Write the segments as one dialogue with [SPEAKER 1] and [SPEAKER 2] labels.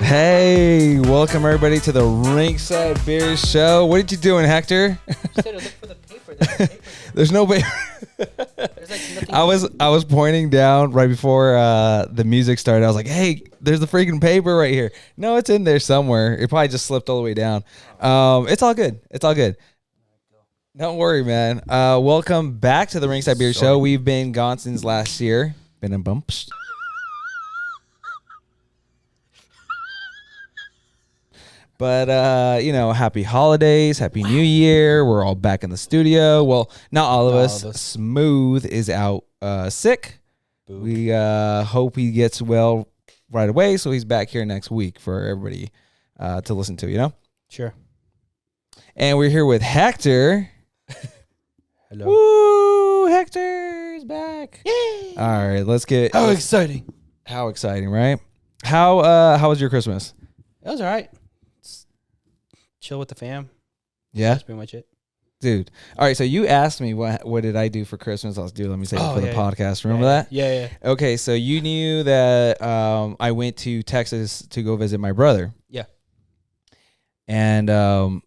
[SPEAKER 1] Hey, welcome everybody to the Ringside Beer Show. What are you doing, Hector?
[SPEAKER 2] You said to look for the paper. There's no paper.
[SPEAKER 1] There's no paper.
[SPEAKER 2] There's like nothing.
[SPEAKER 1] I was pointing down right before the music started. I was like, "Hey, there's the freaking paper right here." No, it's in there somewhere. It probably just slipped all the way down. It's all good. It's all good. Don't worry, man. Welcome back to the Ringside Beer Show. We've been gone since last year. Been in bumps. But, happy holidays, happy new year. We're all back in the studio. Well, not all of us. Smooth is out sick. Boop. We hope he gets well right away, so he's back here next week for everybody to listen to, you know?
[SPEAKER 2] Sure.
[SPEAKER 1] And we're here with Hector.
[SPEAKER 2] Hello.
[SPEAKER 1] Woo! Hector's back.
[SPEAKER 2] Yay!
[SPEAKER 1] All right, let's get...
[SPEAKER 2] How exciting.
[SPEAKER 1] How exciting, right? How was your Christmas?
[SPEAKER 2] It was all right. Chill with the fam.
[SPEAKER 1] Yeah?
[SPEAKER 2] That's pretty much it.
[SPEAKER 1] Dude. All right, so you asked me what did I do for Christmas. Let me say it for the podcast. Remember that?
[SPEAKER 2] Yeah.
[SPEAKER 1] Okay, so you knew that I went to Texas to go visit my brother.
[SPEAKER 2] Yeah.
[SPEAKER 1] And all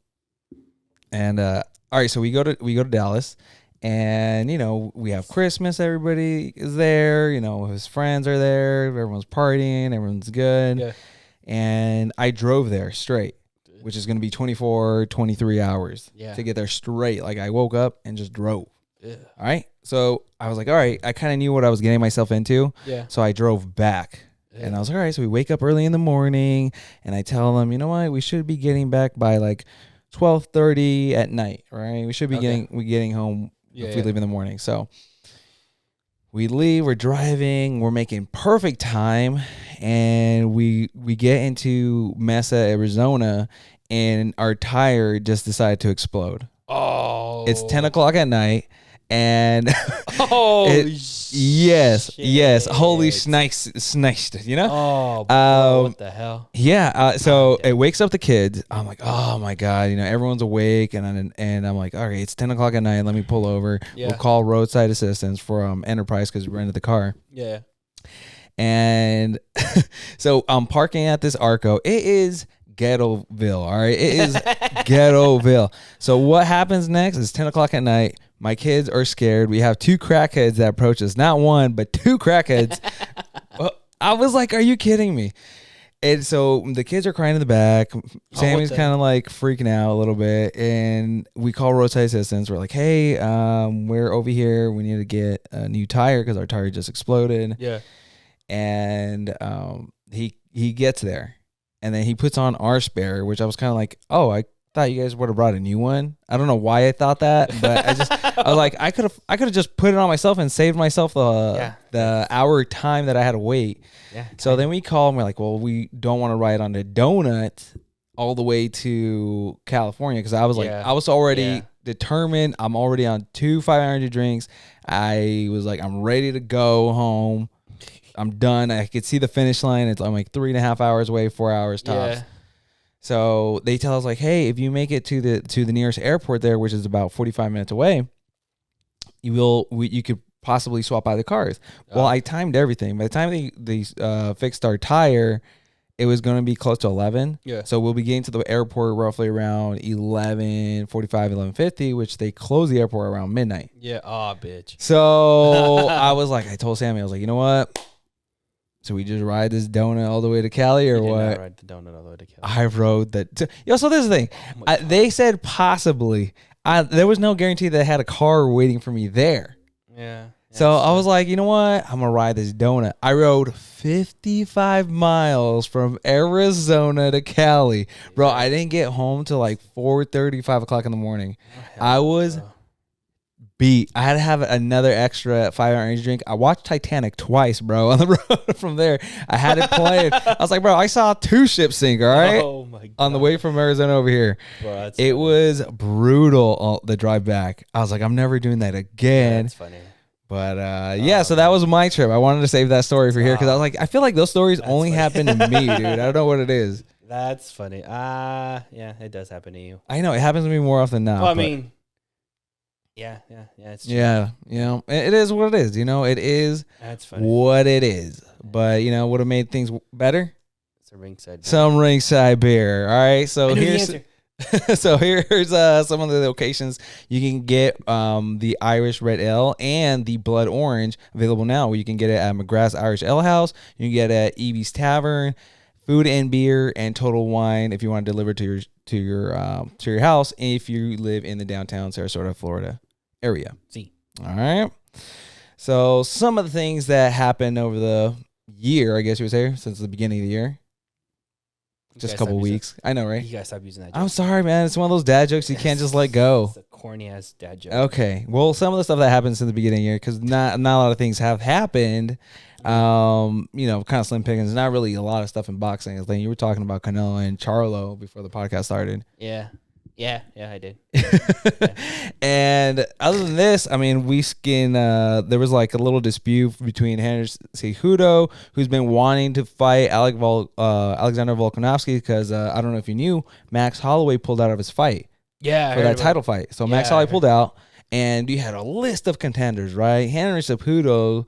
[SPEAKER 1] right, so we go to Dallas, and we have Christmas. Everybody is there. His friends are there. Everyone's partying. Everyone's good. Yeah. And I drove there straight, which is going to be 24, 23 hours to get there straight. Like, I woke up and just drove. Yeah. All right. So I was like, all right, I kind of knew what I was getting myself into. Yeah. So I drove back. Yeah. And I was like, all right, so we wake up early in the morning, and I tell them, you know what, we should be getting back by like 12:30 at night, right? We should be getting home if we leave in the morning. So we leave, we're driving, we're making perfect time, and we get into Mesa, Arizona, and our tire just decided to explode. Oh. It's 10 o'clock at night, and yes, holy snakes, you know?
[SPEAKER 2] Oh, bro, what the hell?
[SPEAKER 1] Yeah, so it wakes up the kids. I'm like, oh my God, everyone's awake, and I'm like, all right, it's 10 o'clock at night, let me pull over. Yeah. We'll call roadside assistance for Enterprise because we rented the car. Yeah. And so I'm parking at this Arco. It is Ghettoville, all right? It is Ghettoville. So what happens next is 10 o'clock at night. My kids are scared. We have two crackheads that approach us. Not one, but two crackheads. I was like, are you kidding me? And so the kids are crying in the back. Sammy's kind of like freaking out a little bit. And we call roadside assistance. We're like, hey, we're over here. We need to get a new tire because our tire just exploded. Yeah. And he gets there. And then he puts on our spare, which I was kind of like, oh, I thought you guys would have brought a new one. I don't know why I thought that, but I was like, I could have just put it on myself and saved myself the hour time that I had to wait. Yeah. So then we call and we're like, well, we don't want to ride on the donut all the way to California because I was like, I was already determined. I'm already on 2 500 drinks. I was like, I'm ready to go home. I'm done. I could see the finish line. I'm like 3.5 hours away, 4 hours tops. Yeah. So they tell us like, hey, if you make it to the nearest airport there, which is about 45 minutes away, you could possibly swap out the cars. Well, I timed everything. By the time they fixed our tire, it was going to be close to 11. Yeah. So we'll be getting to the airport roughly around 11:45, 11:50, which they close the airport around midnight.
[SPEAKER 2] Yeah. Oh, bitch.
[SPEAKER 1] So I told Sammy, I was like, you know what? So we just ride this donut all the way to Cali, or what?
[SPEAKER 2] Not ride the donut all the way to Cali.
[SPEAKER 1] I rode that. So this is the thing. They said possibly. There was no guarantee that I had a car waiting for me there. Yeah. So I was like, you know what? I'm gonna ride this donut. I rode 55 miles from Arizona to Cali, bro. I didn't get home till like 4:30, 5 o'clock in the morning. I was beat. I had to have another extra 5 orange drink. I watched Titanic twice, bro, on the road from there. I had it played. I was like, bro, I saw 2 ships sink, all right? Oh, my God. On the way from Arizona over here. Bro, it was brutal, the drive back. I was like, I'm never doing that again. That's funny. But, so that was my trip. I wanted to save that story for here because I was like, I feel like those stories only happen to me, dude. I don't know what it is.
[SPEAKER 2] That's funny. Yeah, it does happen to you.
[SPEAKER 1] I know. It happens to me more often now.
[SPEAKER 2] Well, I mean... Yeah, it's true.
[SPEAKER 1] Yeah, it is what it is. It is what it is. But, would have made things better?
[SPEAKER 2] Some ringside beer.
[SPEAKER 1] Some ringside beer. All right. So here's some of the locations you can get the Irish Red Ale and the Blood Orange available now. You can get it at McGrath's Irish Ale House. You can get it at Evie's Tavern, Food and Beer, and Total Wine if you want to deliver to your house if you live in the downtown Sarasota, Florida area.
[SPEAKER 2] See.
[SPEAKER 1] All right. So some of the things that happened over the year, I guess you would say, since the beginning of the year. Just a couple weeks. I know, right?
[SPEAKER 2] You guys stop using that joke.
[SPEAKER 1] I'm sorry, man. It's one of those dad jokes you can't just let go.
[SPEAKER 2] It's a corny-ass dad joke.
[SPEAKER 1] Okay. Well, some of the stuff that happened since the beginning of the year, because not a lot of things have happened, kind of slim pickings. Not really a lot of stuff in boxing. Like you were talking about Canelo and Charlo before the podcast started.
[SPEAKER 2] Yeah, I did.
[SPEAKER 1] And other than this, I mean, there was like a little dispute between Henry Cejudo, who's been wanting to fight Alexander Volkanovski, because I don't know if you knew, Max Holloway pulled out of his fight.
[SPEAKER 2] Yeah,
[SPEAKER 1] for that title fight. So Max Holloway pulled out, and you had a list of contenders, right? Henry Cejudo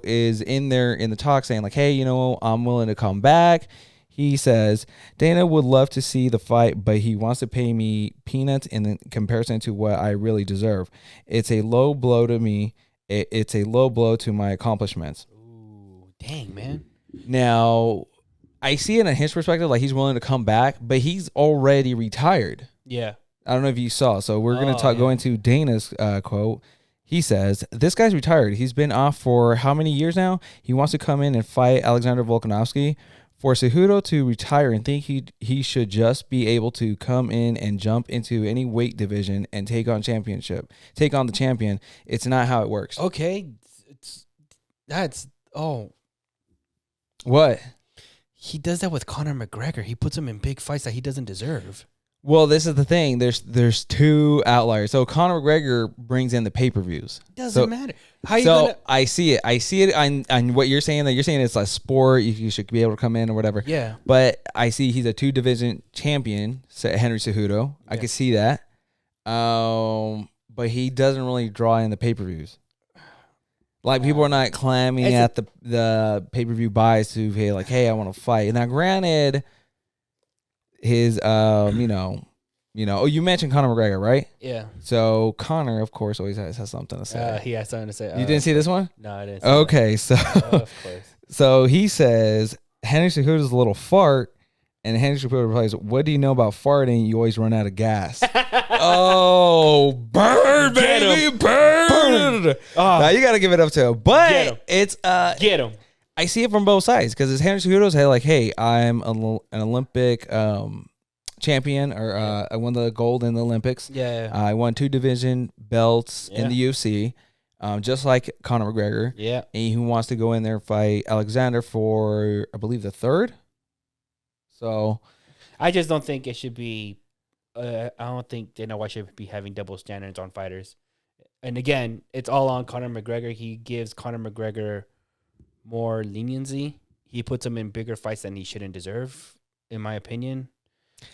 [SPEAKER 1] is in there in the talk saying like, hey, I'm willing to come back. He says, Dana would love to see the fight, but he wants to pay me peanuts in comparison to what I really deserve. It's a low blow to me. It's a low blow to my accomplishments.
[SPEAKER 2] Ooh, dang, man.
[SPEAKER 1] Now, I see it in his perspective, like he's willing to come back, but he's already retired.
[SPEAKER 2] Yeah.
[SPEAKER 1] I don't know if you saw. So we're going to go into Dana's quote. He says, this guy's retired. He's been off for how many years now? He wants to come in and fight Alexander Volkanovski. For Cejudo to retire and think he should just be able to come in and jump into any weight division and take on the champion, it's not how it works.
[SPEAKER 2] Okay.
[SPEAKER 1] What?
[SPEAKER 2] He does that with Conor McGregor. He puts him in big fights that he doesn't deserve.
[SPEAKER 1] Well, this is the thing. There's two outliers. So Conor McGregor brings in the pay-per-views.
[SPEAKER 2] Doesn't matter.
[SPEAKER 1] I see it. I see it on what you're saying. That you're saying it's a sport. You should be able to come in or whatever.
[SPEAKER 2] Yeah.
[SPEAKER 1] But I see he's a 2-division champion, Henry Cejudo. Yeah. I can see that. But he doesn't really draw in the pay-per-views. Like people are not clamming at the pay-per-view buys to pay like, hey, I want to fight. Now, granted, his you mentioned Conor McGregor, right?
[SPEAKER 2] Yeah.
[SPEAKER 1] So Conor, of course, always has something to say.
[SPEAKER 2] He has something to say.
[SPEAKER 1] You didn't see this one?
[SPEAKER 2] No, I didn't.
[SPEAKER 1] Okay, so
[SPEAKER 2] of course.
[SPEAKER 1] So he says Henry Cejudo's a little fart, and Henry Cejudo replies, "What do you know about farting? You always run out of gas." Oh, burn, baby, burn! Now you got to give it up to him, but it's
[SPEAKER 2] get him.
[SPEAKER 1] I see it from both sides because Henry Cejudo's like, hey, I'm an Olympic champion, or I won the gold in the Olympics.
[SPEAKER 2] Yeah.
[SPEAKER 1] I won 2 division belts in the UFC, just like Conor McGregor.
[SPEAKER 2] Yeah.
[SPEAKER 1] And he wants to go in there and fight Alexander for, I believe, the 3rd. So
[SPEAKER 2] I just don't think it should be. I don't think Dana White should be having double standards on fighters. And again, it's all on Conor McGregor. He gives Conor McGregor more leniency. He puts him in bigger fights than he shouldn't deserve, in my opinion.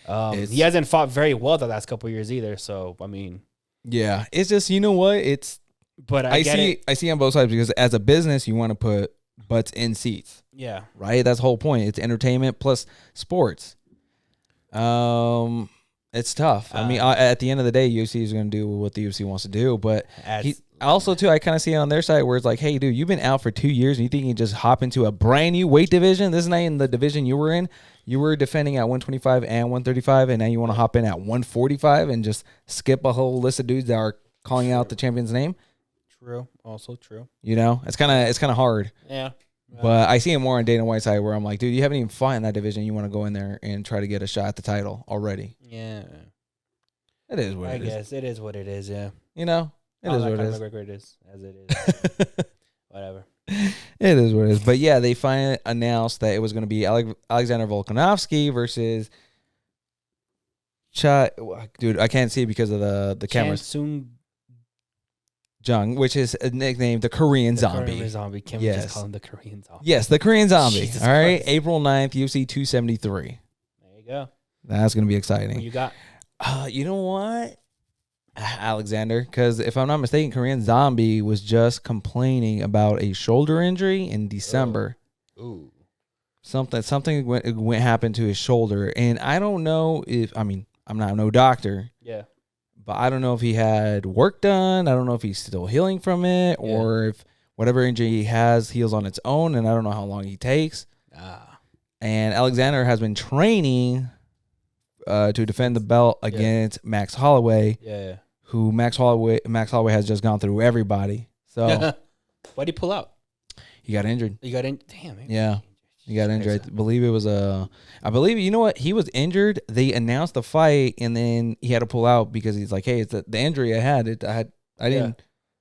[SPEAKER 2] He hasn't fought very well the last couple of years either. So I mean,
[SPEAKER 1] yeah, it's just, you know what, it's. But I see on both sides, because as a business, you want to put butts in seats.
[SPEAKER 2] Yeah,
[SPEAKER 1] right. That's the whole point. It's entertainment plus sports. It's tough. I mean, at the end of the day, UFC is going to do what the UFC wants to do. But also, too, I kind of see it on their side where it's like, hey, dude, you've been out for 2 years and you think you can just hop into a brand new weight division? This is not in the division you were in. You were defending at 125 and 135, and now you want to hop in at 145 and just skip a whole list of dudes that are calling out the champion's name?
[SPEAKER 2] True. Also true.
[SPEAKER 1] You know, it's kind of hard.
[SPEAKER 2] Yeah.
[SPEAKER 1] But I see it more on Dana White's side where I'm like, dude, you haven't even fought in that division. You want to go in there and try to get a shot at the title already.
[SPEAKER 2] Yeah.
[SPEAKER 1] It is what it is.
[SPEAKER 2] I guess it is what it is, yeah.
[SPEAKER 1] You know, it is what it is.
[SPEAKER 2] It is as it is. Whatever.
[SPEAKER 1] It is what it is. But yeah, they finally announced that it was going to be Alexander Volkanovski versus dude, I can't see it because of the cameras.
[SPEAKER 2] Soon
[SPEAKER 1] Jung, which is a nickname, the Korean Zombie.
[SPEAKER 2] Korean Zombie. Can we just call him the Korean Zombie?
[SPEAKER 1] Yes, the Korean Zombie.
[SPEAKER 2] Jesus
[SPEAKER 1] all right,
[SPEAKER 2] Christ.
[SPEAKER 1] April 9th, UFC 273.
[SPEAKER 2] There you go.
[SPEAKER 1] That's going to be exciting.
[SPEAKER 2] What you got?
[SPEAKER 1] You know what? Alexander, because if I'm not mistaken, Korean Zombie was just complaining about a shoulder injury in December.
[SPEAKER 2] Ooh.
[SPEAKER 1] Something went happened to his shoulder, and I don't know if I'm not no doctor.
[SPEAKER 2] Yeah.
[SPEAKER 1] But I don't know if he had work done. I don't know if he's still healing from it, or if whatever injury he has heals on its own, and I don't know how long he takes. And Alexander has been training to defend the belt against Max Holloway.
[SPEAKER 2] Yeah.
[SPEAKER 1] Who Max Holloway has just gone through everybody. So
[SPEAKER 2] why'd he pull out?
[SPEAKER 1] He got injured.
[SPEAKER 2] He got in. Damn. Man.
[SPEAKER 1] Yeah. He got injured. I believe it was I believe, you know what? He was injured. They announced the fight, and then he had to pull out because he's like, hey, it's the injury I had.
[SPEAKER 2] I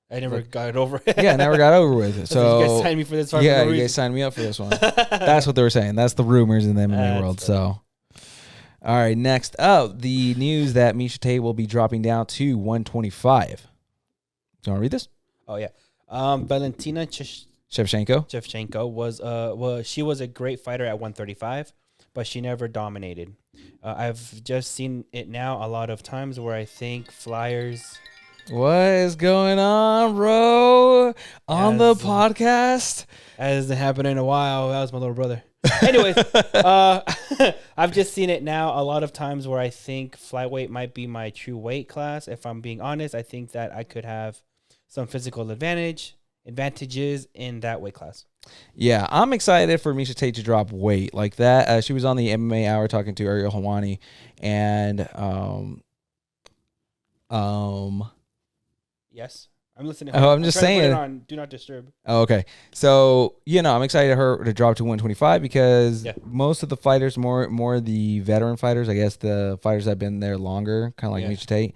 [SPEAKER 2] never got over it.
[SPEAKER 1] Yeah, I never got over with it. So
[SPEAKER 2] you guys signed me for this.
[SPEAKER 1] Yeah, you guys signed me up for this one. That's what they were saying. That's the rumors in the MMA world. So, all right, next up, the news that Miesha Tate will be dropping down to 125. Do you want to read this?
[SPEAKER 2] Oh yeah. Valentina Shevchenko was a great fighter at 135, but she never dominated. I've just seen it now a lot of times where I think flyers.
[SPEAKER 1] What is going on, bro? On the podcast?
[SPEAKER 2] That hasn't happened in a while. That was my little brother. Anyways, I've just seen it now a lot of times where I think flyweight might be my true weight class. If I'm being honest, I think that I could have some physical advantages in that weight class. Yeah,
[SPEAKER 1] I'm excited for Miesha Tate to drop weight like that. She was on the MMA Hour talking to Ariel Helwani, and
[SPEAKER 2] yes, I'm listening.
[SPEAKER 1] Oh, I'm just saying.
[SPEAKER 2] To put it on Do Not Disturb.
[SPEAKER 1] Oh, okay. So, I'm excited her to drop to 125 because most of the fighters, more the veteran fighters, I guess the fighters that have been there longer, kind of like Miesha Tate,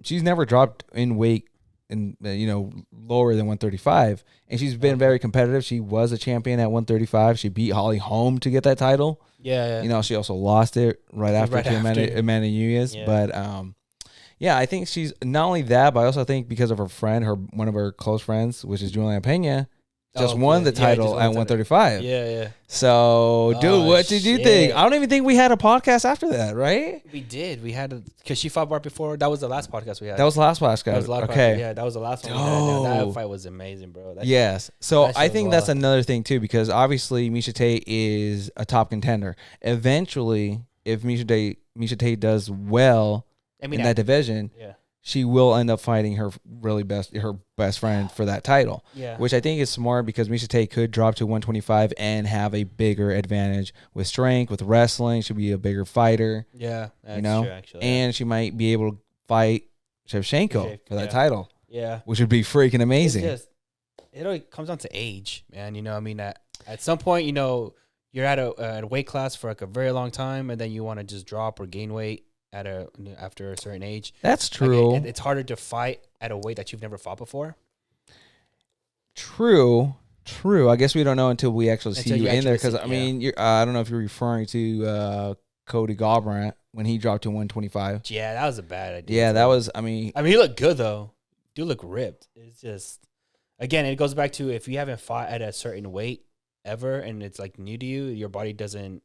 [SPEAKER 1] she's never dropped in weight and lower than 135, and she's been very competitive. She was a champion at 135. She beat Holly Holm to get that title.
[SPEAKER 2] Yeah.
[SPEAKER 1] She also lost it right after Amanda Nunes. But I think she's not only that, but I also think because of her friend, one of her close friends, which is Juliana Pena, just won the title at 135.
[SPEAKER 2] Yeah.
[SPEAKER 1] So, dude, what did you think? I don't even think we had a podcast after that, right?
[SPEAKER 2] We did. We had because she fought right before. That was the last podcast we had.
[SPEAKER 1] That was the last podcast.
[SPEAKER 2] Okay. Yeah, that was the last one we had. That fight was amazing, bro.
[SPEAKER 1] Yes. So I think that's another thing too, because obviously Miesha Tate is a top contender. Eventually, if Miesha Tate does well in that division, she will end up fighting her best friend for that title. Yeah. Which I think is smart because Miesha Tate could drop to 125 and have a bigger advantage with strength, with wrestling. She'll be a bigger fighter.
[SPEAKER 2] Yeah, that's true, actually.
[SPEAKER 1] And she might be able to fight Shevchenko for that title.
[SPEAKER 2] Yeah.
[SPEAKER 1] Which would be freaking amazing.
[SPEAKER 2] It comes down to age, man. At some point, you're at a weight class for like a very long time, and then you want to just drop or gain weight after a certain age.
[SPEAKER 1] That's true.
[SPEAKER 2] It's harder to fight at a weight that you've never fought before.
[SPEAKER 1] True. I guess we don't know until we actually see you in there, because I don't know if you're referring to Cody Garbrandt when he dropped to 125.
[SPEAKER 2] Yeah, that was a bad idea.
[SPEAKER 1] Yeah, that was.
[SPEAKER 2] He looked good though. Dude looked ripped. It's just, again, it goes back to if you haven't fought at a certain weight ever and it's like new to you, your body doesn't.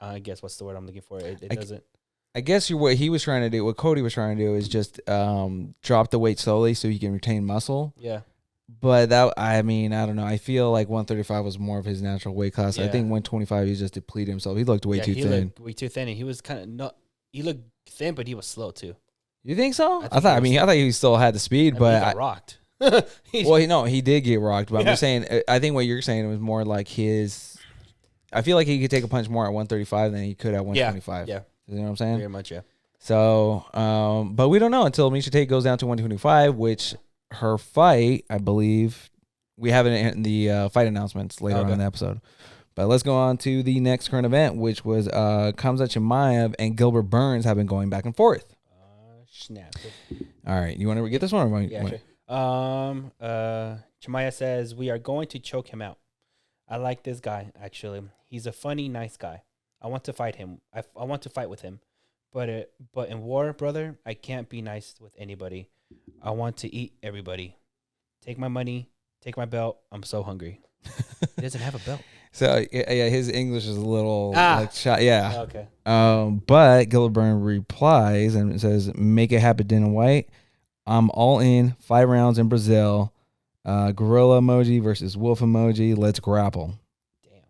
[SPEAKER 2] I guess what's the word I'm looking for? It doesn't.
[SPEAKER 1] I guess what Cody was trying to do is just drop the weight slowly so he can retain muscle.
[SPEAKER 2] Yeah.
[SPEAKER 1] But I don't know. I feel like 135 was more of his natural weight class. Yeah. I think 125 he just depleted himself. He looked way too thin. Looked
[SPEAKER 2] way too thin, and he was he looked thin, but he was slow too.
[SPEAKER 1] You think so? I thought he still had the speed, but
[SPEAKER 2] he got rocked.
[SPEAKER 1] He did get rocked. But I'm just saying. I think what you're saying was more like his. I feel like he could take a punch more at 135 than he could at 125.
[SPEAKER 2] Yeah.
[SPEAKER 1] You know what I'm saying?
[SPEAKER 2] Very much, yeah.
[SPEAKER 1] So, but we don't know until Miesha Tate goes down to 125, which her fight, I believe, we have it in the fight announcements later on in the episode. But let's go on to the next current event, which was Khamzat Chimaev and Gilbert Burns have been going back and forth.
[SPEAKER 2] Snap.
[SPEAKER 1] All right, you want to get this one?
[SPEAKER 2] Sure. Chimaev says, "We are going to choke him out. I like this guy, actually. He's a funny, nice guy. I want to fight him. I want to fight with him. But in war, brother, I can't be nice with anybody. I want to eat everybody. Take my money. Take my belt. I'm so hungry." He doesn't have a belt.
[SPEAKER 1] So, his English is a little shot. Yeah.
[SPEAKER 2] Okay.
[SPEAKER 1] But Gilbert Burns replies and says, "Make it happen, Dana White. I'm all in. 5 rounds in Brazil. Gorilla emoji versus wolf emoji. Let's grapple."
[SPEAKER 2] Damn.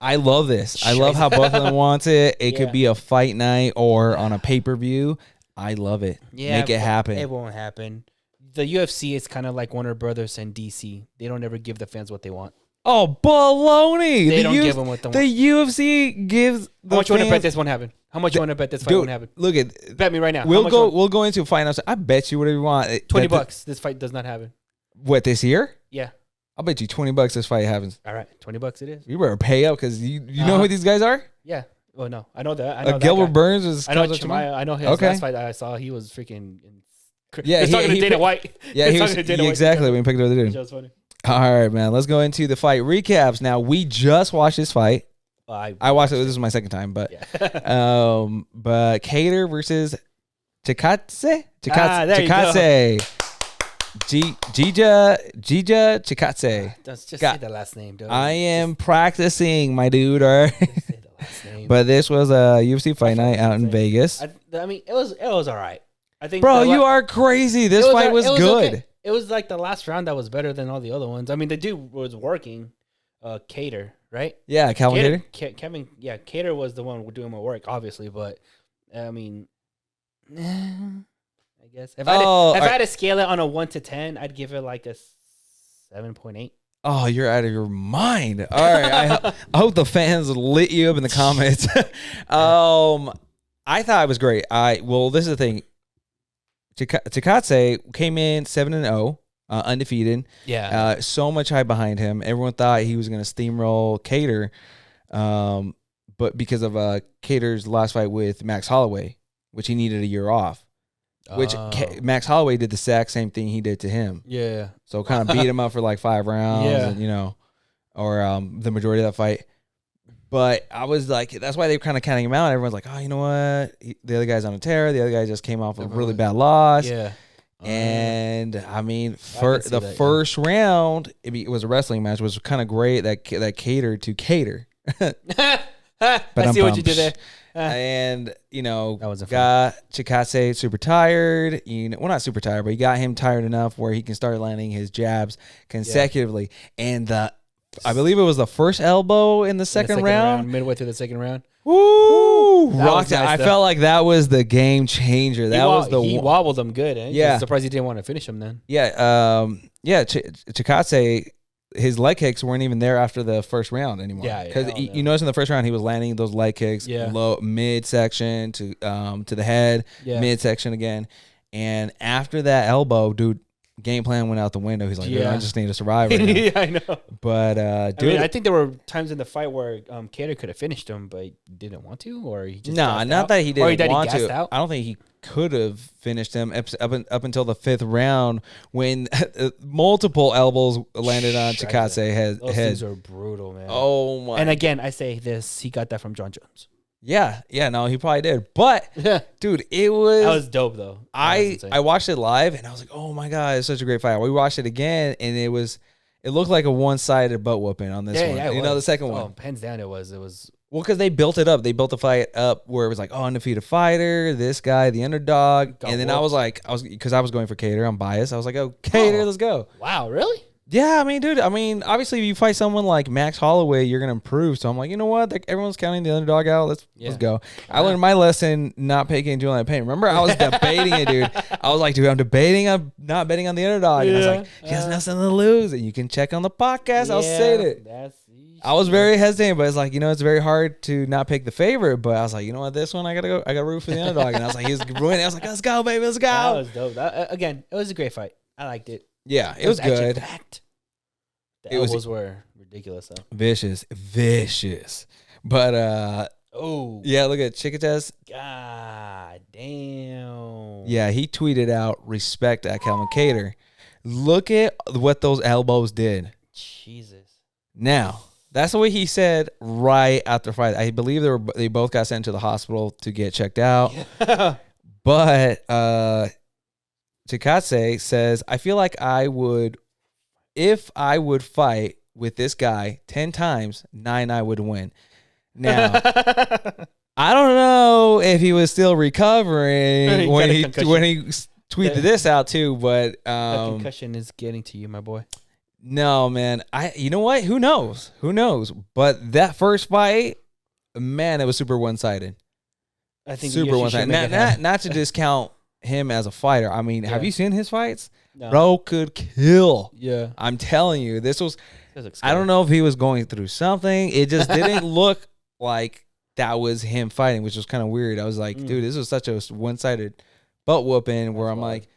[SPEAKER 1] I love this. I love how both of them want it. It could be a fight night or on a pay-per-view. I love it. Yeah, make it happen.
[SPEAKER 2] It won't happen. The UFC is kind of like Warner Brothers and DC. They don't ever give the fans what they want.
[SPEAKER 1] Oh, baloney!
[SPEAKER 2] They don't give them what they want.
[SPEAKER 1] The UFC gives.
[SPEAKER 2] How much you want to bet this won't happen? How much you want to bet this fight won't happen?
[SPEAKER 1] Look at.
[SPEAKER 2] Bet me right now.
[SPEAKER 1] We'll go into finals. I bet you whatever you want.
[SPEAKER 2] $20. This fight does not happen.
[SPEAKER 1] What, this year?
[SPEAKER 2] Yeah.
[SPEAKER 1] I'll bet you $20 this fight happens.
[SPEAKER 2] All right, $20 it is.
[SPEAKER 1] You better pay up because you know who these guys are.
[SPEAKER 2] Yeah. Oh no, I know that. I know
[SPEAKER 1] Gilbert Burns is.
[SPEAKER 2] I know Chimaev. I know his last fight I saw. He was freaking.
[SPEAKER 1] Yeah,
[SPEAKER 2] he's talking to Dana White.
[SPEAKER 1] Yeah, he was exactly when he picked up the dude.
[SPEAKER 2] That was funny.
[SPEAKER 1] All right, man. Let's go into the fight recaps. Now we just watched this fight. I watched it. This is my second time, but but Kattar versus Chikadze. Chikadze. Jija Chikadze.
[SPEAKER 2] Just say the last name, dude.
[SPEAKER 1] I am practicing, my dude. All right.
[SPEAKER 2] Say the last name.
[SPEAKER 1] But this was a UFC fight night out in Vegas.
[SPEAKER 2] I mean, it was all right. I think,
[SPEAKER 1] bro, you are crazy. This fight was good.
[SPEAKER 2] Okay. It was like the last round that was better than all the other ones. I mean, the dude was working. Kattar, right?
[SPEAKER 1] Yeah, Calvin Kattar.
[SPEAKER 2] Kattar was the one doing my work, obviously. But I mean, I guess if I had to scale it on a 1 to 10, I'd give it like a 7.8.
[SPEAKER 1] Oh, you're out of your mind. All right. I hope the fans lit you up in the comments. I thought it was great. This is the thing. Chikadze came in 7-0, undefeated.
[SPEAKER 2] Yeah.
[SPEAKER 1] So much hype behind him. Everyone thought he was going to steamroll Kattar. But because of Kattar's last fight with Max Holloway, which he needed a year off. Which Max Holloway did the exact same thing he did to him.
[SPEAKER 2] Yeah.
[SPEAKER 1] So kind of beat him up for like 5 rounds, and, or the majority of that fight. But I was like, that's why they were kind of counting him out. Everyone's like, oh, you know what? The other guy's on a tear. The other guy just came off a really bad loss.
[SPEAKER 2] Yeah.
[SPEAKER 1] And I mean, first round, it was a wrestling match. It was kind of great that catered to Kattar.
[SPEAKER 2] I see what you did there.
[SPEAKER 1] And got Chikadze super tired. Not super tired, but he got him tired enough where he can start landing his jabs consecutively. Yeah. And I believe it was the first elbow in the second round,
[SPEAKER 2] midway through the second round.
[SPEAKER 1] Woo! Rocked it. I felt like that was the game changer. He
[SPEAKER 2] wobbled him good.
[SPEAKER 1] Yeah,
[SPEAKER 2] I'm surprised he didn't want to finish him then.
[SPEAKER 1] Yeah, Chikadze. His leg kicks weren't even there after the first round anymore. Yeah, because you notice in the first round he was landing those leg kicks, low midsection to the head, midsection again, and after that elbow, dude, game plan went out the window. He's like, I just need to survive right now.
[SPEAKER 2] Yeah, I know.
[SPEAKER 1] But dude,
[SPEAKER 2] I think there were times in the fight where Kattar could have finished him, but he didn't want to, or he just
[SPEAKER 1] not that he didn't want to.
[SPEAKER 2] Out?
[SPEAKER 1] I don't think he could have finished him up until the 5th round when multiple elbows landed on Chikadze's head.
[SPEAKER 2] Those things are brutal, man.
[SPEAKER 1] Oh my!
[SPEAKER 2] And again, I say this: he got that from John Jones.
[SPEAKER 1] Yeah, no, he probably did. But dude, that
[SPEAKER 2] was dope though.
[SPEAKER 1] I watched it live and I was like, oh my god, it's such a great fight. We watched it again and it looked like a one-sided butt whooping on this one. Yeah, the second one.
[SPEAKER 2] Hands down, it was.
[SPEAKER 1] Well, because they built it up. They built the fight up where it was like, undefeated fighter, this guy, the underdog. And then because I was going for Kattar. I'm biased. I was like, Kattar, let's go.
[SPEAKER 2] Wow, really?
[SPEAKER 1] Yeah, I mean, dude, obviously if you fight someone like Max Holloway, you're going to improve. So I'm like, you know what? Everyone's counting the underdog out. Let's go. Wow. I learned my lesson not paying Julian Payne. Remember, I was debating it, dude. I was like, dude, I'm debating on not betting on the underdog. And I was like, he has nothing to lose. And you can check on the podcast. I'll say it. I was very hesitant, but it's like, it's very hard to not pick the favorite. But I was like, you know what, this one I gotta root for the underdog. And I was like, he's winning. I was like, let's go, baby, let's go.
[SPEAKER 2] That was dope. Again, it was a great fight. I liked it.
[SPEAKER 1] Yeah, it was good.
[SPEAKER 2] The elbows were ridiculous though.
[SPEAKER 1] Vicious. But yeah, look at Chikadze.
[SPEAKER 2] God damn.
[SPEAKER 1] Yeah, he tweeted out respect at Calvin Kattar. Look at what those elbows did.
[SPEAKER 2] Jesus.
[SPEAKER 1] Now, that's the way he said right after fight. I believe they both got sent to the hospital to get checked out. Yeah. But Chikadze says, I feel like if I would fight with this guy 10 times, 9 I would win. Now, I don't know if he was still recovering when he tweeted this out too, but
[SPEAKER 2] the concussion is getting to you, my boy.
[SPEAKER 1] No, man. You know what? Who knows? But that first fight, man, it was super one-sided.
[SPEAKER 2] I think
[SPEAKER 1] super one-sided. Not to discount him as a fighter. I mean, have you seen his fights? No. Bro could kill.
[SPEAKER 2] Yeah.
[SPEAKER 1] I'm telling you, this was. I don't know if he was going through something. It just didn't look like that was him fighting, which was kind of weird. I was like, dude, this was such a one-sided butt whooping where I'm like,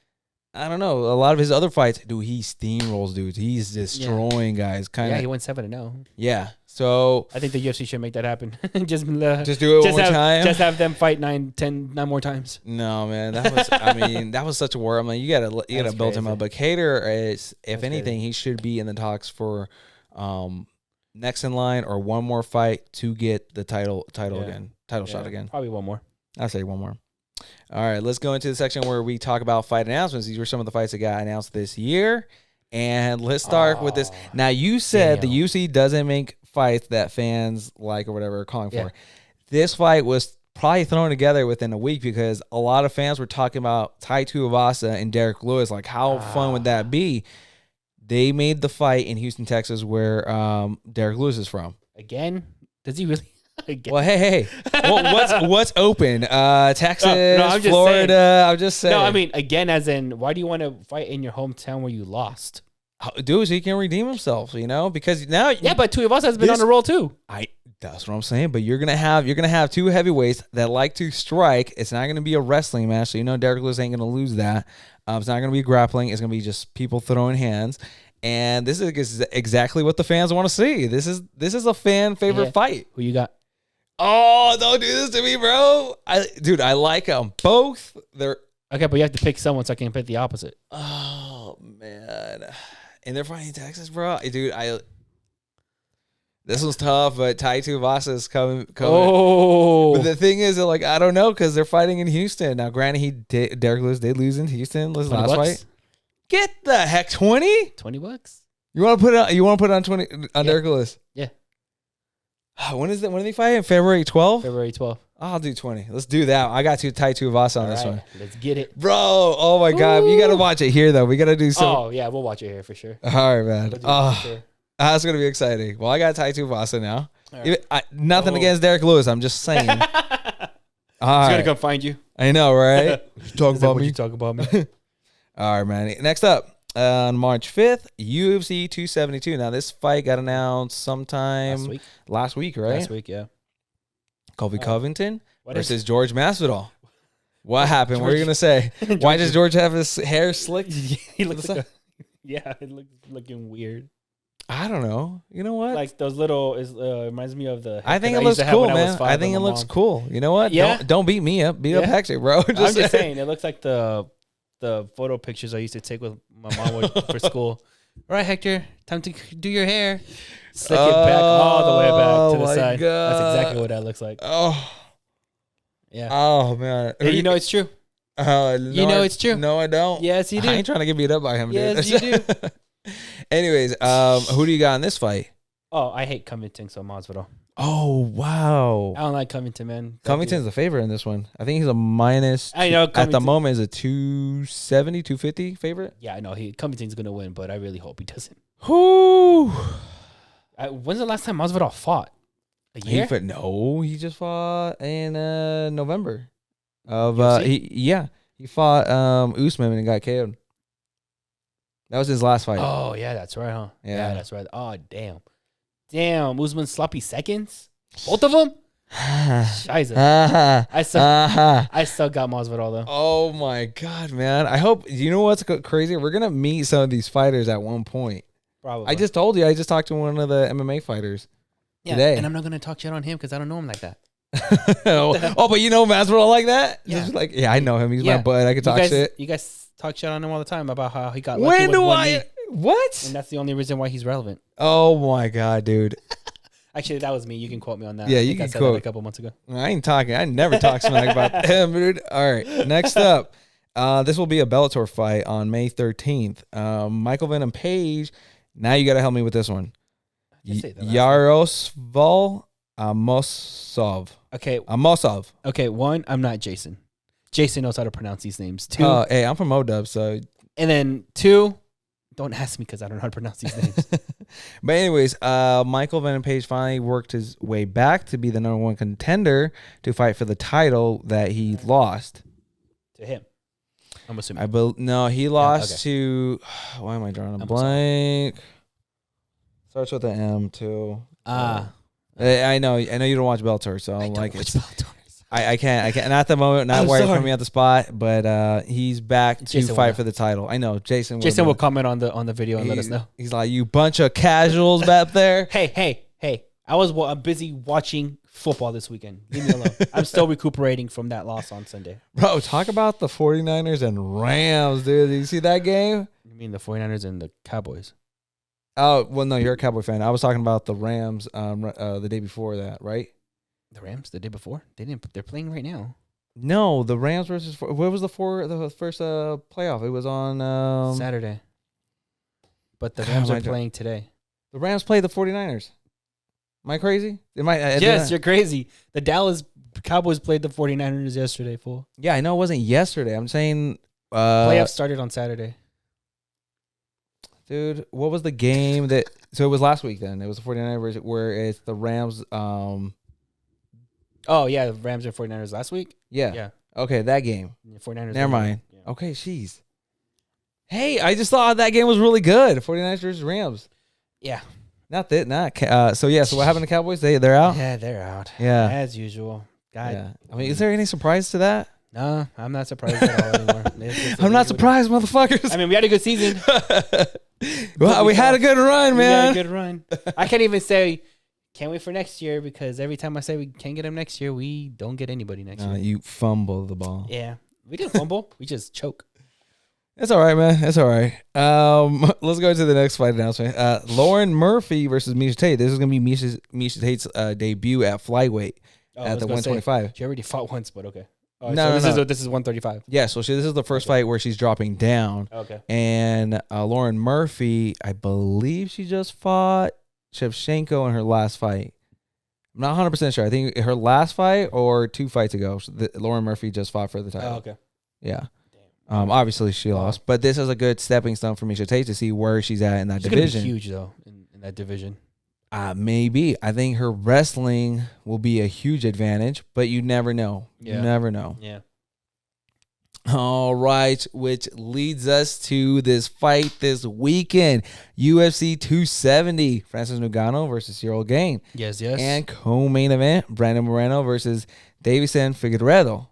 [SPEAKER 1] I don't know. A lot of his other fights, dude, he steamrolls dudes. He's destroying guys.
[SPEAKER 2] Yeah, he went 7-0.
[SPEAKER 1] Yeah. So
[SPEAKER 2] I think the UFC should make that happen.
[SPEAKER 1] just do it one more time.
[SPEAKER 2] Just have them fight 9 more times.
[SPEAKER 1] No, man. That was that was such a war. I'm like, you gotta build him up. But Kattar is, if anything, he should be in the talks for next in line or one more fight to get the title shot again.
[SPEAKER 2] Probably one more.
[SPEAKER 1] I'll say one more. All right, let's go into the section where we talk about fight announcements. These were some of the fights that got announced this year. And let's start with this. Now, you said the UFC doesn't make fights that fans like or whatever are calling for. This fight was probably thrown together within a week because a lot of fans were talking about Tate Tuivasa and Derek Lewis. Like, how fun would that be? They made the fight in Houston, Texas, where Derek Lewis is from.
[SPEAKER 2] Again? Does he really?
[SPEAKER 1] Again? Well, hey. What's open? Texas, Florida.
[SPEAKER 2] Saying.
[SPEAKER 1] I'm just saying.
[SPEAKER 2] No, I mean, again, as in, why do you want to fight in your hometown where you lost?
[SPEAKER 1] Dude, so he can redeem himself, because now.
[SPEAKER 2] Yeah, but Tuivasa has been on the roll too.
[SPEAKER 1] That's what I'm saying. But you're gonna have two heavyweights that like to strike. It's not gonna be a wrestling match, so Derek Lewis ain't gonna lose that. It's not gonna be grappling. It's gonna be just people throwing hands. And this is exactly what the fans want to see. This is a fan favorite fight.
[SPEAKER 2] Who you got?
[SPEAKER 1] Oh, don't do this to me, bro. I like them both. They're
[SPEAKER 2] okay, but you have to pick someone so I can pick the opposite.
[SPEAKER 1] Oh man, and they're fighting Texas, bro. Dude, this one's tough, but Tate Tuivasa is coming.
[SPEAKER 2] Oh,
[SPEAKER 1] but the thing is, I don't know because they're fighting in Houston now. Granted, Derek Lewis did lose in Houston last fight. Get the heck, $20?
[SPEAKER 2] $20?
[SPEAKER 1] You want to put it? You want to put it on 20 on Derek Lewis?
[SPEAKER 2] Yeah.
[SPEAKER 1] When is that? When are they fighting? February 12th?
[SPEAKER 2] February 12th.
[SPEAKER 1] I'll do 20. Let's do that. I got Tate Tuivasa on this one.
[SPEAKER 2] Let's get it,
[SPEAKER 1] bro. Oh my God, you got to watch it here though. We got to do some.
[SPEAKER 2] Oh yeah, we'll watch it here for sure.
[SPEAKER 1] All right, man. That's gonna be exciting. Well, I got Tate Tuivasa now. Right. Nothing against Derek Lewis. I'm just saying. He's
[SPEAKER 2] gonna come find you.
[SPEAKER 1] I know, right?
[SPEAKER 2] Talk about me.
[SPEAKER 1] All right, man. Next up, on March 5th, UFC 272. Now, this fight got announced sometime last week, right?
[SPEAKER 2] Last week, yeah.
[SPEAKER 1] Colby Covington versus George Masvidal. What happened? What are you going to say? Why does George have his hair slicked?
[SPEAKER 2] He looks it looks looking weird.
[SPEAKER 1] I don't know. You know what?
[SPEAKER 2] Like those little, reminds me of the.
[SPEAKER 1] I think it looks cool, man. I think it looks cool. You know what? Yeah. Don't beat me up. Beat up Hector, bro.
[SPEAKER 2] I'm just saying. It looks like the photo pictures I used to take with my mom for school. All right, Hector, time to do your hair. Slick it back all the way back to the side. God. That's exactly what that looks like.
[SPEAKER 1] Oh.
[SPEAKER 2] Yeah.
[SPEAKER 1] Oh, man.
[SPEAKER 2] Hey, you know it's true. It's true.
[SPEAKER 1] No, I don't.
[SPEAKER 2] Yes, you do.
[SPEAKER 1] I ain't trying to get beat up by him, dude.
[SPEAKER 2] Yes, you do.
[SPEAKER 1] Anyways, who do you got in this fight?
[SPEAKER 2] Oh, I hate Covington, so Masvidal.
[SPEAKER 1] Oh, wow.
[SPEAKER 2] I don't like Covington, man.
[SPEAKER 1] Covington's a favorite in this one. I think he's a minus.
[SPEAKER 2] I know.
[SPEAKER 1] At the moment, is a 270, 250 favorite.
[SPEAKER 2] Yeah, I know. Covington's going to win, but I really hope he doesn't.
[SPEAKER 1] Whoo.
[SPEAKER 2] When's the last time Masvidal fought? A year?
[SPEAKER 1] He just fought in November. He fought Usman and got KO'd. That was his last fight.
[SPEAKER 2] Oh, yeah, that's right, huh?
[SPEAKER 1] Yeah,
[SPEAKER 2] that's right. Oh, damn. Damn, Usman sloppy seconds? Both of them? Scheiße. I still got Masvidal, though.
[SPEAKER 1] Oh, my God, man. I hope, you know what's crazy? We're going to meet some of these fighters at one point.
[SPEAKER 2] Probably.
[SPEAKER 1] I just told you. I just talked to one of the MMA fighters today.
[SPEAKER 2] And I'm not going to talk shit on him because I don't know him like that.
[SPEAKER 1] But you know Masvidal like that? Yeah. I know him. He's my bud. I can talk shit.
[SPEAKER 2] You guys talk shit on him all the time about how he got
[SPEAKER 1] lucky with one knee. What?
[SPEAKER 2] And that's the only reason why he's relevant.
[SPEAKER 1] Oh my God, dude.
[SPEAKER 2] Actually, that was me. You can quote me on that.
[SPEAKER 1] Yeah, you can quote.
[SPEAKER 2] That a couple months ago.
[SPEAKER 1] I ain't talking. I never talk smack about him, dude. All right. Next up, this will be a Bellator fight on May 13th. Michael Venom Page. Now you got to help me with this one. Yaroslavl Amosov.
[SPEAKER 2] Okay.
[SPEAKER 1] Amosov.
[SPEAKER 2] Okay, one, I'm not Jason. Jason knows how to pronounce these names. Two.
[SPEAKER 1] Hey, I'm from OW, so.
[SPEAKER 2] And then two, Don't ask me because I don't know how to pronounce these names.
[SPEAKER 1] But anyways, Michael Venom Page finally worked his way back to be the number one contender to fight for the title that he lost.
[SPEAKER 2] To him. I'm assuming.
[SPEAKER 1] No, he lost to... Why am I drawing a blank? Starts with an M, too. I know you don't watch Bellator, so I'm like... I can't. Not at the moment. Not where you're coming at the spot, but he's back to fight for the title. I know. Jason
[SPEAKER 2] will comment on the video and let us know.
[SPEAKER 1] He's like, you bunch of casuals back there.
[SPEAKER 2] Hey. I'm busy watching football this weekend. Leave me alone. I'm still recuperating from that loss on Sunday.
[SPEAKER 1] Bro, talk about the 49ers and Rams, dude. Did you see that game?
[SPEAKER 2] You mean the 49ers and the Cowboys?
[SPEAKER 1] Oh, well, no, you're a Cowboy fan. I was talking about the Rams the day before that, right?
[SPEAKER 2] The Rams the day before? They're playing right now.
[SPEAKER 1] No, the Rams versus what was the first playoff? It was on
[SPEAKER 2] Saturday. But the Rams are playing today.
[SPEAKER 1] The Rams played the 49ers. Am I crazy?
[SPEAKER 2] Yes, you're crazy. The Dallas Cowboys played the 49ers yesterday, fool.
[SPEAKER 1] Yeah, I know it wasn't yesterday. I'm saying
[SPEAKER 2] playoffs started on Saturday.
[SPEAKER 1] Dude, what was the game that so it was last week then? It was the 49ers where it's the Rams
[SPEAKER 2] Oh, yeah, the Rams and 49ers last week?
[SPEAKER 1] Yeah. Okay, that game.
[SPEAKER 2] 49ers.
[SPEAKER 1] Never mind. Yeah. Okay, jeez. Hey, I just thought that game was really good. 49ers versus Rams.
[SPEAKER 2] Yeah.
[SPEAKER 1] So what happened to Cowboys? They're out?
[SPEAKER 2] Yeah, they're out.
[SPEAKER 1] Yeah.
[SPEAKER 2] As usual. God. Yeah.
[SPEAKER 1] I mean, is there any surprise to that?
[SPEAKER 2] No, I'm not surprised at all anymore.
[SPEAKER 1] I'm not surprised, motherfuckers.
[SPEAKER 2] I mean, we had a good season.
[SPEAKER 1] Well, we had a good run, man.
[SPEAKER 2] We had a good run. I can't even say can't wait for next year because every time I say we can't get him next year, we don't get anybody next year.
[SPEAKER 1] You fumble the ball.
[SPEAKER 2] Yeah. We didn't fumble. We just choke.
[SPEAKER 1] It's all right, man. It's all right. Let's go to the next fight announcement. Lauren Murphy versus Miesha Tate. This is going to be Miesha Tate's debut at flyweight at the 125.
[SPEAKER 2] She already fought once, but okay.
[SPEAKER 1] This
[SPEAKER 2] is 135.
[SPEAKER 1] Yeah, so this is the first fight where she's dropping down.
[SPEAKER 2] Okay.
[SPEAKER 1] And Lauren Murphy, I believe she just fought Shevchenko in her last fight. I'm not 100% sure. I think her last fight or 2 fights ago, Lauren Murphy just fought for the title.
[SPEAKER 2] Oh, okay.
[SPEAKER 1] Yeah. Obviously she lost, but this is a good stepping stone for Miesha Tate to see where she's at in that division.
[SPEAKER 2] She's gonna be huge though in that division.
[SPEAKER 1] Maybe. I think her wrestling will be a huge advantage, but you never know.
[SPEAKER 2] Yeah.
[SPEAKER 1] You never know.
[SPEAKER 2] Yeah.
[SPEAKER 1] All right, which leads us to this fight this weekend. UFC 270, Franz Mcgowan versus Cyril Gane.
[SPEAKER 2] Yes.
[SPEAKER 1] And co-main event, Brandon Moreno versus Davison Figueiredo.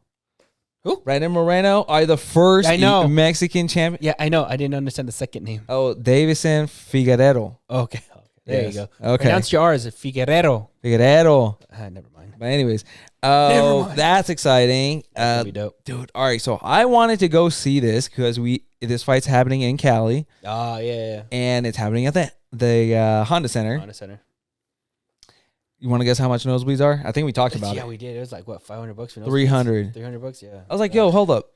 [SPEAKER 2] Who?
[SPEAKER 1] Brandon Moreno are the first Mexican champion.
[SPEAKER 2] Yeah, I know. I didn't understand the second name.
[SPEAKER 1] Oh, Davison Figueiredo.
[SPEAKER 2] Okay. There you go.
[SPEAKER 1] Okay.
[SPEAKER 2] Pronounce your R's. Figueiredo.
[SPEAKER 1] Never
[SPEAKER 2] mind.
[SPEAKER 1] But anyways, that's exciting.
[SPEAKER 2] That'd be dope.
[SPEAKER 1] Dude, all right. So I wanted to go see this because this fight's happening in Cali.
[SPEAKER 2] Oh, yeah.
[SPEAKER 1] And it's happening at the Honda Center. You want to guess how much nosebleeds are? I think we talked about it.
[SPEAKER 2] Yeah, we did. It was like, what, $500 for nosebleeds?
[SPEAKER 1] 300.
[SPEAKER 2] $300, yeah.
[SPEAKER 1] I was like, yo, hold up.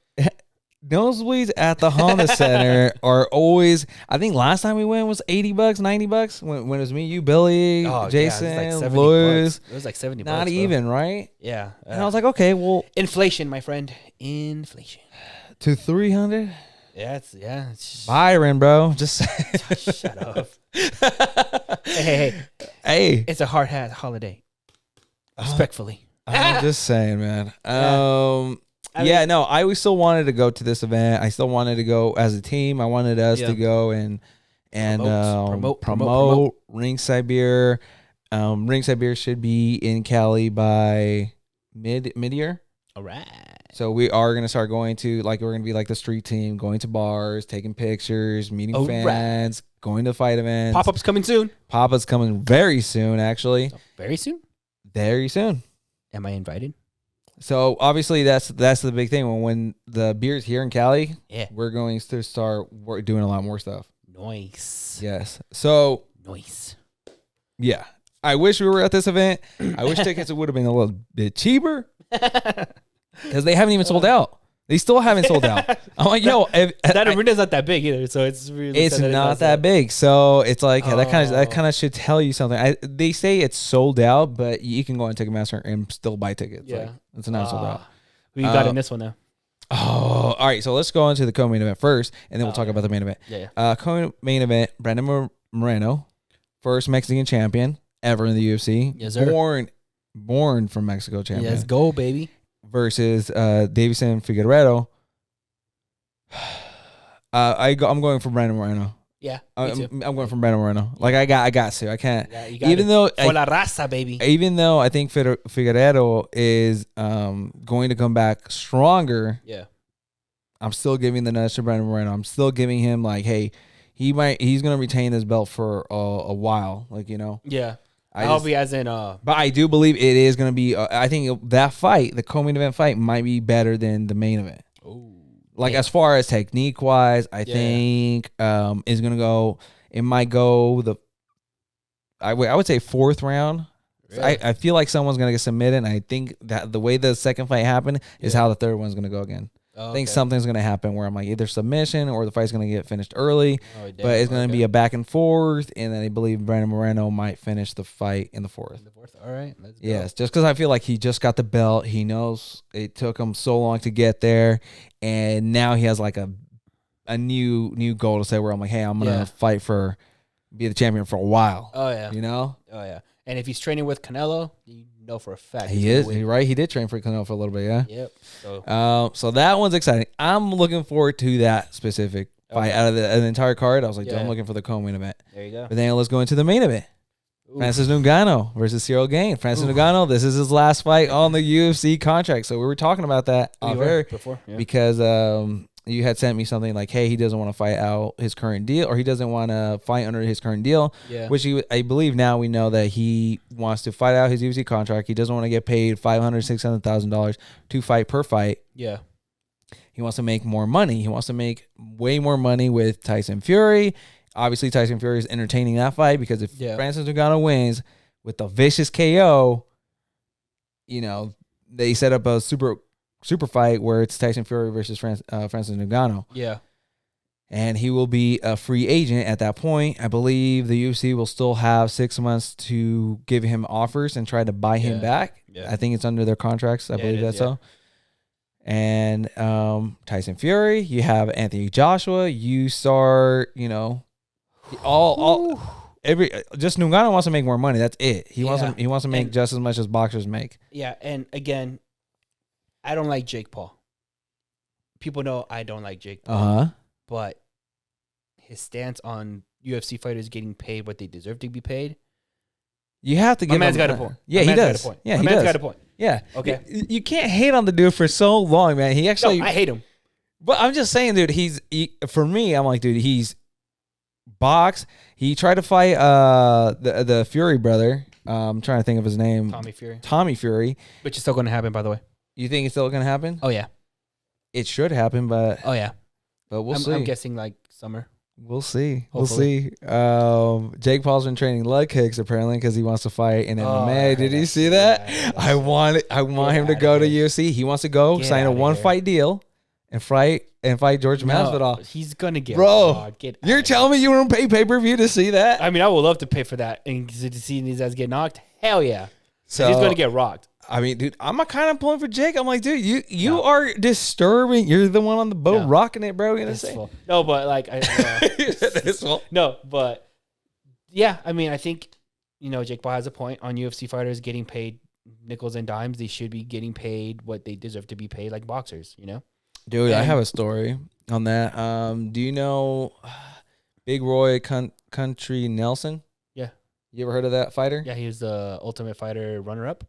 [SPEAKER 1] Nosebleeds at the Honda Center are always, I think last time we went was $80, $90 when it was me, you, Billy, Jason, Louis.
[SPEAKER 2] It was like $70.
[SPEAKER 1] Not even, right?
[SPEAKER 2] Yeah.
[SPEAKER 1] And I was like, okay, well.
[SPEAKER 2] Inflation, my friend. Inflation.
[SPEAKER 1] To 300?
[SPEAKER 2] Yeah.
[SPEAKER 1] Byron, bro. Just
[SPEAKER 2] shut up. Hey. It's a hard hat holiday. Respectfully.
[SPEAKER 1] I'm just saying, man. I still wanted to go to this event. I still wanted to go as a team. I wanted us to go and promote Ringside Beer. Ringside Beer should be in Cali by mid-year.
[SPEAKER 2] All right.
[SPEAKER 1] So we are going to start going to, we're going to be like the street team, going to bars, taking pictures, meeting fans, going to fight events.
[SPEAKER 2] Pop-up's coming soon.
[SPEAKER 1] Pop-up's coming very soon, actually.
[SPEAKER 2] Very soon?
[SPEAKER 1] Very soon.
[SPEAKER 2] Am I invited?
[SPEAKER 1] So obviously that's the big thing. When the beer's here in Cali, we're going to start doing a lot more stuff.
[SPEAKER 2] Nice.
[SPEAKER 1] Yes. So
[SPEAKER 2] nice.
[SPEAKER 1] Yeah. I wish we were at this event. I wish tickets would have been a little bit cheaper because they haven't even sold out. They still haven't sold out. I'm like, yo,
[SPEAKER 2] that arena's not that big either, so it's
[SPEAKER 1] not that big. So it's like that kind of should tell you something. They say it's sold out, but you can go on Ticketmaster and still buy tickets. Yeah, it's not sold out.
[SPEAKER 2] Who you got in this one now?
[SPEAKER 1] Oh, all right. So let's go into the co-main event first, and then we'll talk about the main event.
[SPEAKER 2] Yeah.
[SPEAKER 1] Co-main event: Brandon Moreno, first Mexican champion ever in the UFC.
[SPEAKER 2] Yes, sir.
[SPEAKER 1] Born from Mexico champion.
[SPEAKER 2] Let's go, baby.
[SPEAKER 1] Versus Davison Figueiredo. I'm going for Brandon Moreno.
[SPEAKER 2] Yeah,
[SPEAKER 1] I'm going from Brandon Moreno. Like I got to. I can't.
[SPEAKER 2] Yeah,
[SPEAKER 1] even though
[SPEAKER 2] for la raza, baby.
[SPEAKER 1] Even though I think Figueiredo is going to come back stronger.
[SPEAKER 2] Yeah.
[SPEAKER 1] I'm still giving the nudge to Brandon Moreno. I'm still giving him like, hey, he's going to retain this belt for a while. Like, you know.
[SPEAKER 2] Yeah. I hope he hasn't.
[SPEAKER 1] But I do believe it is going to be. I think that fight, the co-main event fight, might be better than the main event.
[SPEAKER 2] Ooh.
[SPEAKER 1] Like as far as technique wise, I think is gonna go. It might go I would say fourth round. Really? I feel like someone's gonna get submitted, and I think that the way the second fight happened is how the third one's gonna go again. I think something's gonna happen where I'm like either submission or the fight's gonna get finished early, but it's gonna be a back and forth, and then I believe Brandon Moreno might finish the fight in the fourth.
[SPEAKER 2] All right, let's go.
[SPEAKER 1] Yes, just because I feel like he just got the belt, he knows it took him so long to get there, and now he has like a new goal to say where I'm like, hey, I'm gonna fight be the champion for a while.
[SPEAKER 2] Oh yeah,
[SPEAKER 1] you know.
[SPEAKER 2] Oh yeah, and if he's training with Canelo, you know for a fact
[SPEAKER 1] he is. Right, he did train for Canelo for a little bit. Yeah.
[SPEAKER 2] Yep.
[SPEAKER 1] So that one's exciting. I'm looking forward to that specific fight out of the entire card. I was like, I'm looking for the co-main event.
[SPEAKER 2] There you go.
[SPEAKER 1] But then let's go into the main event. Ooh. Francis Ngannou versus Cyril Gane. Francis Ngannou, this is his last fight on the UFC contract. So we were talking about that
[SPEAKER 2] before
[SPEAKER 1] because you had sent me something like, hey, he doesn't want to fight out his current deal, or he doesn't want to fight under his current deal, which I believe now we know that he wants to fight out his UFC contract. He doesn't want to get paid $500,000, $600,000 to fight per fight.
[SPEAKER 2] Yeah.
[SPEAKER 1] He wants to make more money. He wants to make way more money with Tyson Fury. Obviously, Tyson Fury is entertaining that fight because if Francis Ngannou wins with a vicious KO, you know, they set up a super fight where it's Tyson Fury versus Francis Ngannou.
[SPEAKER 2] Yeah.
[SPEAKER 1] And he will be a free agent at that point. I believe the UFC will still have 6 months to give him offers and try to buy him back. Yeah. I think it's under their contracts. I believe that's so. And Tyson Fury, you have Anthony Joshua. You start, you know, just Ngannou wants to make more money. That's it. He wants to make just as much as boxers make.
[SPEAKER 2] Yeah, and again, I don't like Jake Paul. People know I don't like Jake Paul. But his stance on UFC fighters getting paid what they deserve to be paid.
[SPEAKER 1] You have to give him.
[SPEAKER 2] My man's got a point.
[SPEAKER 1] Yeah, he does.
[SPEAKER 2] Yeah, he does. Got a point.
[SPEAKER 1] Yeah.
[SPEAKER 2] Okay.
[SPEAKER 1] You can't hate on the dude for so long, man. He actually.
[SPEAKER 2] No, I hate him.
[SPEAKER 1] But I'm just saying, dude. For me, I'm like, dude. He's box. He tried to fight the Fury brother. I'm trying to think of his name. Tommy Fury.
[SPEAKER 2] Which is still going to happen, by the way.
[SPEAKER 1] You think it's still going to happen?
[SPEAKER 2] Oh yeah.
[SPEAKER 1] It should happen, but.
[SPEAKER 2] Oh yeah.
[SPEAKER 1] But we'll see.
[SPEAKER 2] I'm guessing like summer.
[SPEAKER 1] We'll see.
[SPEAKER 2] Hopefully.
[SPEAKER 1] We'll see. Jake Paul's been training leg kicks apparently because he wants to fight in MMA. Did you see that? I want him to go to UFC. He wants to go sign a one-fight deal and fight George Masvidal.
[SPEAKER 2] He's gonna get
[SPEAKER 1] You're telling me you won't pay pay-per-view to see that?
[SPEAKER 2] I mean, I would love to pay for that and to see these guys get knocked. Hell yeah. So he's gonna get rocked.
[SPEAKER 1] I mean, dude, I'm kind of pulling for Jake. I'm like, dude, you are disturbing. You're the one on the boat rocking it, bro. You know what I'm saying?
[SPEAKER 2] No, but like, no, but yeah, I mean, I think, you know, Jake Paul has a point on UFC fighters getting paid nickels and dimes. They should be getting paid what they deserve to be paid, like boxers, you know?
[SPEAKER 1] Dude, I have a story on that. Do you know Big Roy Country Nelson?
[SPEAKER 2] Yeah.
[SPEAKER 1] You ever heard of that fighter?
[SPEAKER 2] Yeah, he was the Ultimate Fighter runner-up.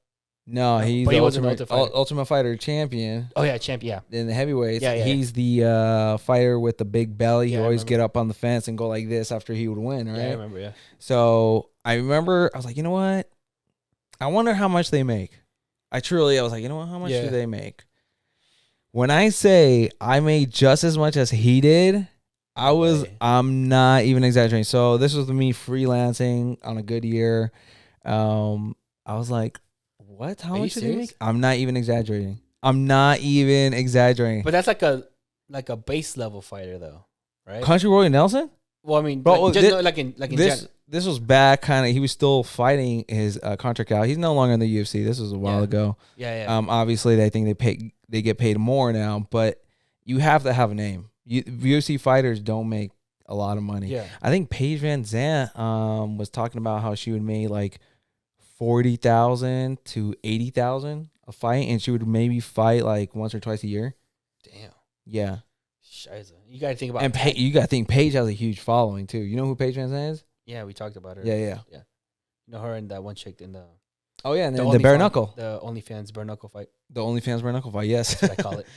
[SPEAKER 1] No, he's the Ultimate Fighter champion.
[SPEAKER 2] Oh, yeah, champion, yeah.
[SPEAKER 1] In the heavyweights.
[SPEAKER 2] Yeah.
[SPEAKER 1] He's the fighter with the big belly. He always get up on the fence and go like this after he would win, right?
[SPEAKER 2] Yeah, I remember, yeah.
[SPEAKER 1] So I remember, I was like, you know what? I wonder how much they make. I was like, you know what? How much do they make? When I say I made just as much as he did, I'm not even exaggerating. So this was me freelancing on a good year. I was like, what? How much did he make? I'm not even exaggerating.
[SPEAKER 2] But that's like a base level fighter though, right?
[SPEAKER 1] Country Roy Nelson?
[SPEAKER 2] Well, I mean,
[SPEAKER 1] this was back kind of. He was still fighting his contract out. He's no longer in the UFC. This was a while ago.
[SPEAKER 2] Yeah.
[SPEAKER 1] Obviously, they think they get paid more now, but you have to have a name. UFC fighters don't make a lot of money.
[SPEAKER 2] Yeah.
[SPEAKER 1] I think Paige Van Zandt was talking about how she would make like 40,000 to 80,000 a fight, and she would maybe fight like once or twice a year.
[SPEAKER 2] Damn.
[SPEAKER 1] Yeah.
[SPEAKER 2] Scheiße. You got to think about
[SPEAKER 1] and you got to think Paige has a huge following too. You know who Paige Van Zandt is?
[SPEAKER 2] Yeah, we talked about her.
[SPEAKER 1] Yeah.
[SPEAKER 2] You know her and that one chick in the.
[SPEAKER 1] Oh yeah, and the bare knuckle.
[SPEAKER 2] The OnlyFans bare knuckle fight.
[SPEAKER 1] The OnlyFans bare knuckle fight. Yes.
[SPEAKER 2] That's what I call it.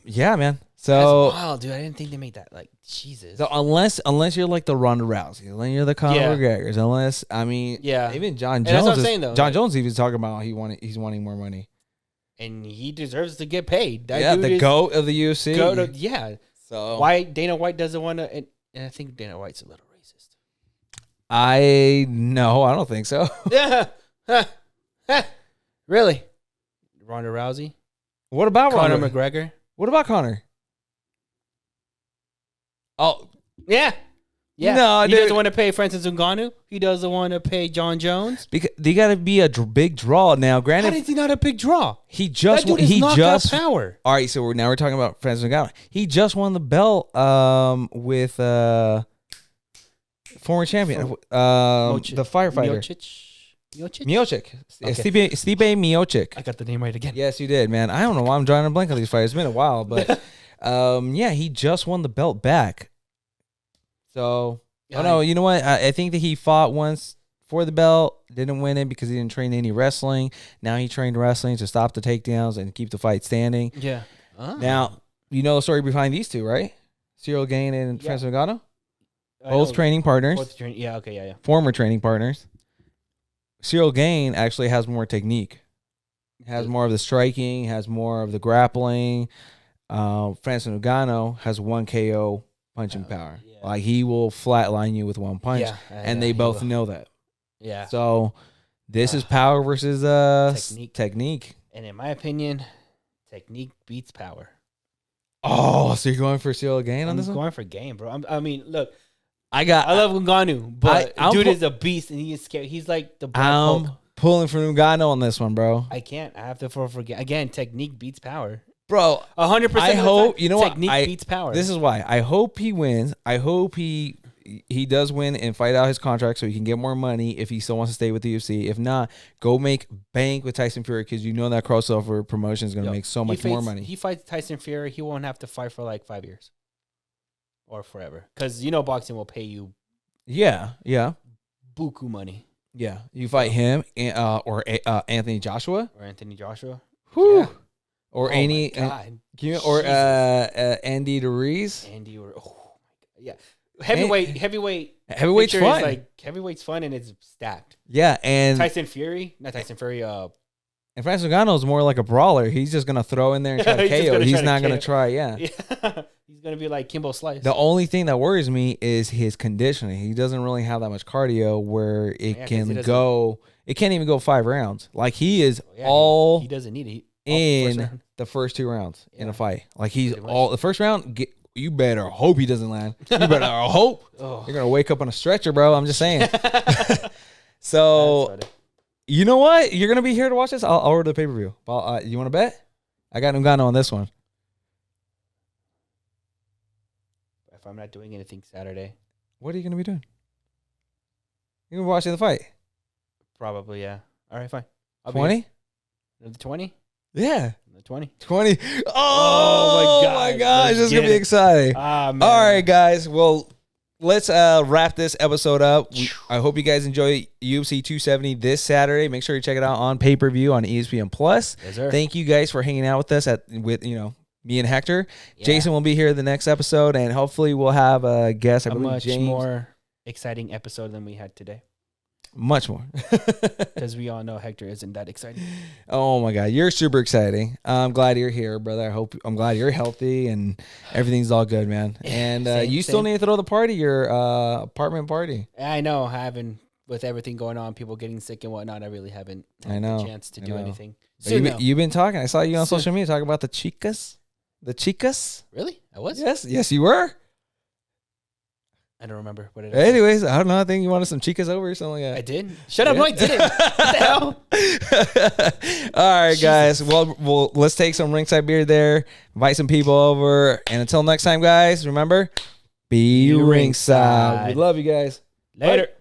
[SPEAKER 1] Yeah, man. So
[SPEAKER 2] that's wild, dude. I didn't think they made that. Like, Jesus.
[SPEAKER 1] So unless you're like the Ronda Rousey, unless you're the Conor McGregors, unless even John Jones.
[SPEAKER 2] That's what I'm saying, though.
[SPEAKER 1] John Jones even talking about he's wanting more money,
[SPEAKER 2] and he deserves to get paid.
[SPEAKER 1] That dude the GOAT of the UFC.
[SPEAKER 2] Yeah.
[SPEAKER 1] So
[SPEAKER 2] why Dana White doesn't want to? And I think Dana White's a little racist.
[SPEAKER 1] I don't think so.
[SPEAKER 2] Yeah. Really? Ronda Rousey?
[SPEAKER 1] What about
[SPEAKER 2] Conor McGregor?
[SPEAKER 1] What about Conor? Oh,
[SPEAKER 2] yeah.
[SPEAKER 1] No,
[SPEAKER 2] he doesn't want to pay Francis Ngannou. He doesn't want to pay John Jones.
[SPEAKER 1] Because they got to be a big draw now. Granted,
[SPEAKER 2] how is he not a big draw?
[SPEAKER 1] He just
[SPEAKER 2] that dude is knockout power.
[SPEAKER 1] All right, so now we're talking about Francis Ngannou. He just won the belt with former champion, the firefighter. Miocic. Okay. Stipe Miocic.
[SPEAKER 2] I got the name right again.
[SPEAKER 1] Yes, you did, man. I don't know why I'm drawing a blank on these fighters. It's been a while, but he just won the belt back. So, you know what? I think that he fought once for the belt, didn't win it because he didn't train any wrestling. Now he trained wrestling to stop the takedowns and keep the fight standing.
[SPEAKER 2] Yeah.
[SPEAKER 1] Now, you know the story behind these two, right? Cyril Gane and Franz Mcgowan? Both training partners. Former training partners. Cyril Gane actually has more technique. Has more of the striking, has more of the grappling. Franz Mcgowan has one KO punching power. Yeah. Like, he will flatline you with one punch, and they both know that.
[SPEAKER 2] Yeah.
[SPEAKER 1] So this is power versus technique.
[SPEAKER 2] And in my opinion, technique beats power.
[SPEAKER 1] Oh, so you're going for Cyril Gane on this one?
[SPEAKER 2] I'm going for Gane, bro. I mean, look.
[SPEAKER 1] I
[SPEAKER 2] love Ngannou, but dude is a beast, and he is scary. He's like the Black Hulk.
[SPEAKER 1] Pulling for Ngannou on this one, bro.
[SPEAKER 2] I can't. I have to forget. Again, technique beats power.
[SPEAKER 1] Bro,
[SPEAKER 2] 100%.
[SPEAKER 1] I hope, you know what?
[SPEAKER 2] Technique beats power.
[SPEAKER 1] This is why. I hope he wins. I hope he does win and fight out his contract so he can get more money if he still wants to stay with the UFC. If not, go make bank with Tyson Fury, because you know that crossover promotion is going to make so much more money.
[SPEAKER 2] He fights Tyson Fury, he won't have to fight for like 5 years. Or forever. Because you know boxing will pay you buku money.
[SPEAKER 1] Yeah. You fight him or Anthony Joshua.
[SPEAKER 2] Whew.
[SPEAKER 1] Yeah. Or Andy Ruiz.
[SPEAKER 2] Andy or yeah. Heavyweight's
[SPEAKER 1] fun.
[SPEAKER 2] Like, heavyweight's fun and it's stacked.
[SPEAKER 1] Yeah, and
[SPEAKER 2] and
[SPEAKER 1] Francis Ngannou is more like a brawler. He's just gonna throw in there and try to KO. He's not gonna try. Yeah.
[SPEAKER 2] He's gonna be like Kimbo Slice.
[SPEAKER 1] The only thing that worries me is his conditioning. He doesn't really have that much cardio where it can go. It can't even go 5 rounds. Like, he is
[SPEAKER 2] he doesn't need it.
[SPEAKER 1] In the first 2 rounds in a fight. Like, he's all the first round. You better hope he doesn't land. You better hope you're gonna wake up on a stretcher, bro. I'm just saying. So, you know what? You're gonna be here to watch this. I'll order the pay-per-view. You want to bet? I got Ngannou on this one.
[SPEAKER 2] If I'm not doing anything Saturday,
[SPEAKER 1] what are you gonna be doing? You're gonna be watching the fight.
[SPEAKER 2] Probably, yeah. All right, fine.
[SPEAKER 1] 20?
[SPEAKER 2] The 20?
[SPEAKER 1] Yeah.
[SPEAKER 2] The 20?
[SPEAKER 1] 20. Oh my gosh. This is going to be exciting.
[SPEAKER 2] Man.
[SPEAKER 1] All right, guys. Well, let's wrap this episode up. I hope you guys enjoy UFC 270 this Saturday. Make sure you check it out on pay-per-view on ESPN Plus.
[SPEAKER 2] Yes, sir.
[SPEAKER 1] Thank you guys for hanging out with us with me and Hector. Yeah. Jason will be here the next episode, and hopefully we'll have a guest.
[SPEAKER 2] A much more exciting episode than we had today.
[SPEAKER 1] Much more.
[SPEAKER 2] Because we all know Hector isn't that exciting.
[SPEAKER 1] Oh my God. You're super exciting. I'm glad you're here, brother. I'm glad you're healthy and everything's all good, man. And you still need to throw the party, your apartment party.
[SPEAKER 2] I know. I haven't, with everything going on, people getting sick and whatnot, I really haven't had the chance to do anything.
[SPEAKER 1] You've been talking. I saw you on social media talking about the chicas. The chicas?
[SPEAKER 2] Really? I was?
[SPEAKER 1] Yes, you were.
[SPEAKER 2] I don't remember what it is.
[SPEAKER 1] Anyways, I don't know. I think you wanted some chicas over or something like that.
[SPEAKER 2] I did. Shut up! No, I didn't. What the
[SPEAKER 1] hell? All right, guys. Well, let's take some Ringside beer there. Invite some people over, and until next time, guys. Remember, be ringside. We love you guys.
[SPEAKER 2] Later. Bye.